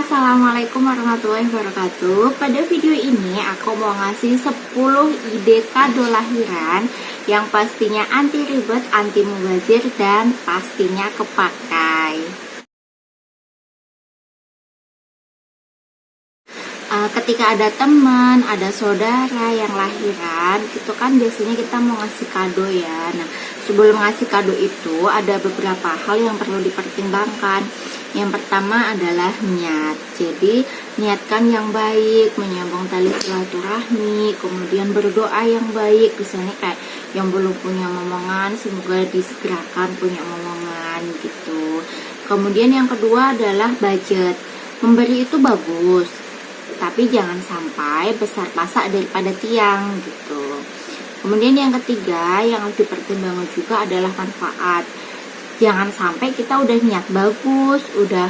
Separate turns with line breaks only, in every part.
Assalamualaikum warahmatullahi wabarakatuh. Pada video ini aku mau ngasih 10 ide kado lahiran yang pastinya anti ribet, anti mubazir, dan pastinya kepakai. Ketika ada teman, ada saudara yang lahiran, itu kan biasanya kita mau ngasih kado ya. Nah, sebelum ngasih kado itu ada beberapa hal yang perlu dipertimbangkan. Yang pertama adalah niat. Jadi niatkan yang baik, menyambung tali silaturahmi, kemudian berdoa yang baik. Misalnya kayak yang belum punya momongan, semoga disegerakan punya momongan gitu. Kemudian yang kedua adalah budget. Memberi itu bagus, tapi jangan sampai besar pasak daripada tiang gitu. Kemudian yang ketiga yang harus dipertimbangkan juga adalah manfaat. Jangan sampai kita udah niat bagus, udah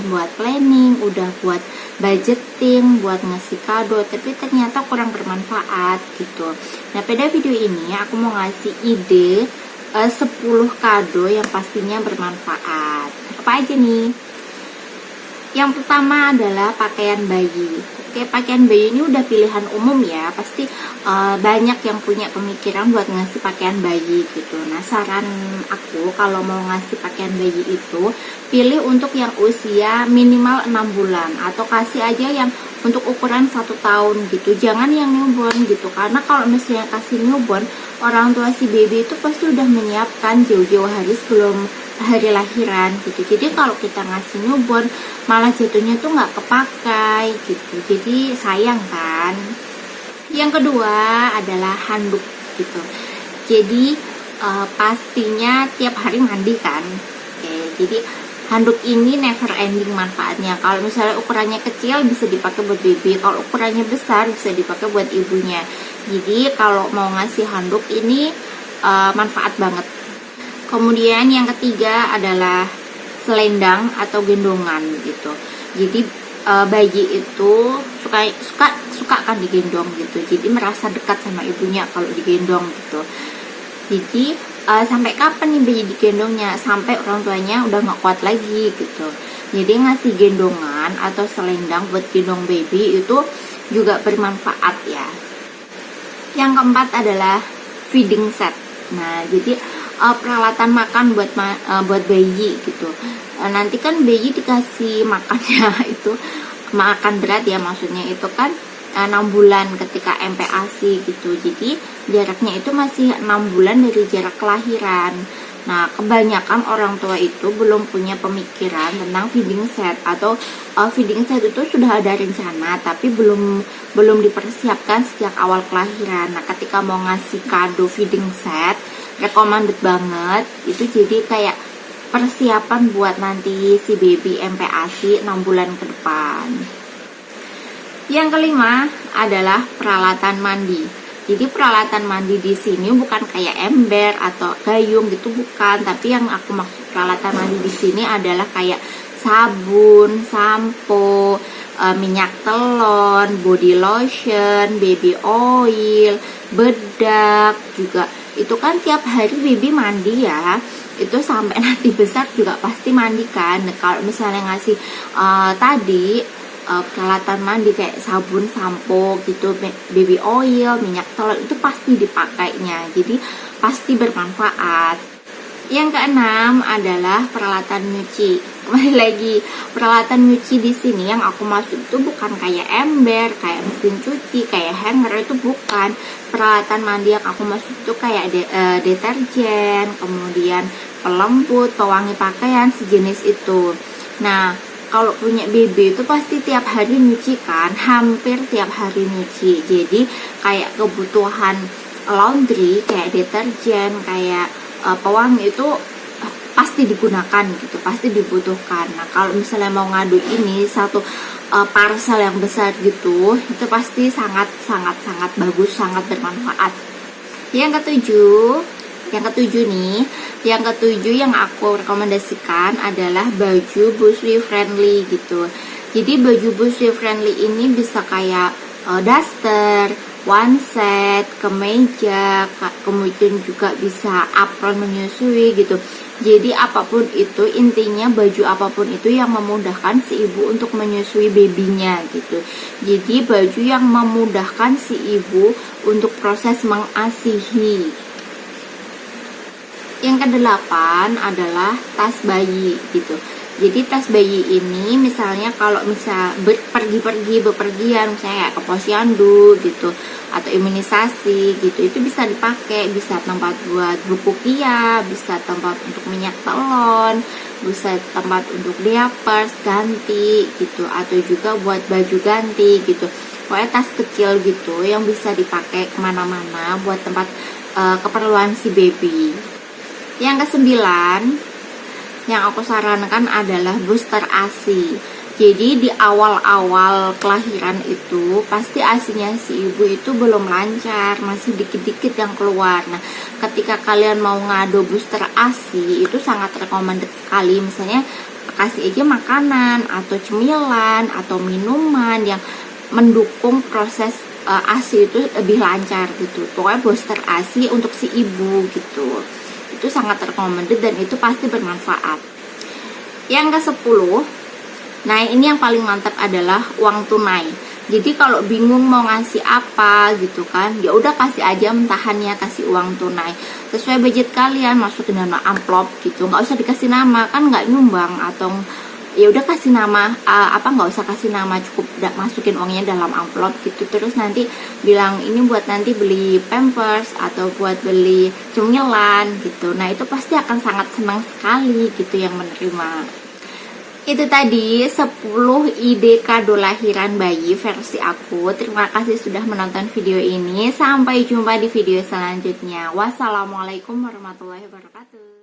buat planning, udah buat budgeting, buat ngasih kado, tapi ternyata kurang bermanfaat gitu. Nah, pada video ini aku mau ngasih ide 10 kado yang pastinya bermanfaat. Apa aja nih? Yang pertama adalah pakaian bayi. Oke, pakaian bayi ini udah pilihan umum ya. Pasti banyak yang punya pemikiran buat ngasih pakaian bayi gitu. Nah, saran aku kalau mau ngasih pakaian bayi itu, pilih untuk yang usia minimal 6 bulan. Atau kasih aja yang untuk ukuran 1 tahun gitu. Jangan yang newborn gitu. Karena kalau misalnya kasih newborn, orang tua si baby itu pasti udah menyiapkan jauh-jauh hari sebelum hari lahiran gitu. Jadi kalau kita ngasih newborn malah jatuhnya tuh nggak kepakai gitu, jadi sayang kan. Yang kedua adalah handuk gitu. Jadi pastinya tiap hari mandi kan. Oke, jadi handuk ini never ending manfaatnya. Kalau misalnya ukurannya kecil bisa dipakai buat baby, kalau ukurannya besar bisa dipakai buat ibunya. Jadi kalau mau ngasih handuk ini manfaat banget. Kemudian yang ketiga adalah selendang atau gendongan gitu. Jadi bayi itu suka kan digendong gitu. Jadi merasa dekat sama ibunya kalau digendong gitu. Jadi sampai kapan nih bayi digendongnya? Sampai orang tuanya udah nggak kuat lagi gitu. Jadi ngasih gendongan atau selendang buat gendong baby itu juga bermanfaat ya. Yang keempat adalah feeding set. Nah, jadi peralatan makan buat bayi gitu. Nanti kan bayi dikasih makannya itu makan berat ya, maksudnya itu kan 6 bulan ketika MPASI gitu. Jadi jaraknya itu masih 6 bulan dari jarak kelahiran. Nah, kebanyakan orang tua itu belum punya pemikiran tentang feeding set, atau feeding set itu sudah ada rencana tapi belum dipersiapkan sejak awal kelahiran. Nah, ketika mau ngasih kado feeding set, recommended banget itu, jadi kayak persiapan buat nanti si baby MPASI 6 bulan ke depan. Yang kelima adalah peralatan mandi. Jadi peralatan mandi di sini bukan kayak ember atau gayung gitu, bukan, tapi yang aku maksud peralatan mandi di sini adalah kayak sabun, sampo, minyak telon, body lotion, baby oil, bedak juga. Itu kan tiap hari baby mandi ya, itu sampai nanti besar juga pasti mandi kan. Nah, kalau misalnya ngasih tadi peralatan mandi kayak sabun, sampo gitu, baby oil, minyak telur, itu pasti dipakainya, jadi pasti bermanfaat. Yang keenam adalah peralatan nyuci. Kembali lagi, peralatan nyuci di sini yang aku maksud itu bukan kayak ember, kayak mesin cuci, kayak hanger, itu bukan. Peralatan mandi yang aku maksud itu kayak deterjen, kemudian pelembut, pewangi pakaian, sejenis itu. Nah, kalau punya baby itu pasti tiap hari nyuci kan, hampir tiap hari nyuci. Jadi kayak kebutuhan laundry, kayak deterjen, kayak pewangi itu pasti digunakan gitu, pasti dibutuhkan. Nah, kalau misalnya mau ngadu ini satu parcel yang besar gitu, itu pasti sangat bagus, sangat bermanfaat. Yang ketujuh yang aku rekomendasikan adalah baju busui friendly gitu. Jadi baju busui friendly ini bisa kayak daster, one set, kemeja, kemudian juga bisa apron menyusui gitu. Jadi apapun itu, intinya baju apapun itu yang memudahkan si ibu untuk menyusui babynya gitu. Jadi baju yang memudahkan si ibu untuk proses mengasihi. Yang kedelapan adalah tas bayi gitu. Jadi tas bayi ini misalnya kalau bepergian misalnya kayak ke posyandu gitu atau imunisasi gitu, itu bisa dipakai, bisa tempat buat bukukia, bisa tempat untuk minyak telon, bisa tempat untuk diapers ganti gitu, atau juga buat baju ganti gitu. Pokoknya tas kecil gitu yang bisa dipakai kemana-mana buat tempat keperluan si baby. Yang kesembilan yang aku sarankan adalah booster ASI. Jadi di awal-awal kelahiran itu pasti ASInya si ibu itu belum lancar, masih dikit-dikit yang keluar. Nah, ketika kalian mau ngado booster ASI itu sangat recommended sekali. Misalnya kasih aja makanan atau cemilan atau minuman yang mendukung proses ASI itu lebih lancar gitu. Pokoknya booster ASI untuk si ibu gitu. Itu sangat recommended dan itu pasti bermanfaat. Yang ke-10, nah ini yang paling mantap adalah uang tunai. Jadi kalau bingung mau ngasih apa gitu kan, ya udah kasih aja mentahannya, kasih uang tunai sesuai budget kalian, masukin dalam amplop gitu, nggak usah dikasih nama, kan nggak nyumbang. Atau ya udah kasih nama nggak usah kasih nama, cukup masukin uangnya dalam amplop gitu. Terus nanti bilang ini buat nanti beli pampers atau buat beli cemilan gitu. Nah itu pasti akan sangat senang sekali gitu yang menerima. Itu tadi 10 ide kado lahiran bayi versi aku. Terima kasih sudah menonton video ini. Sampai jumpa di video selanjutnya. Wassalamualaikum warahmatullahi wabarakatuh.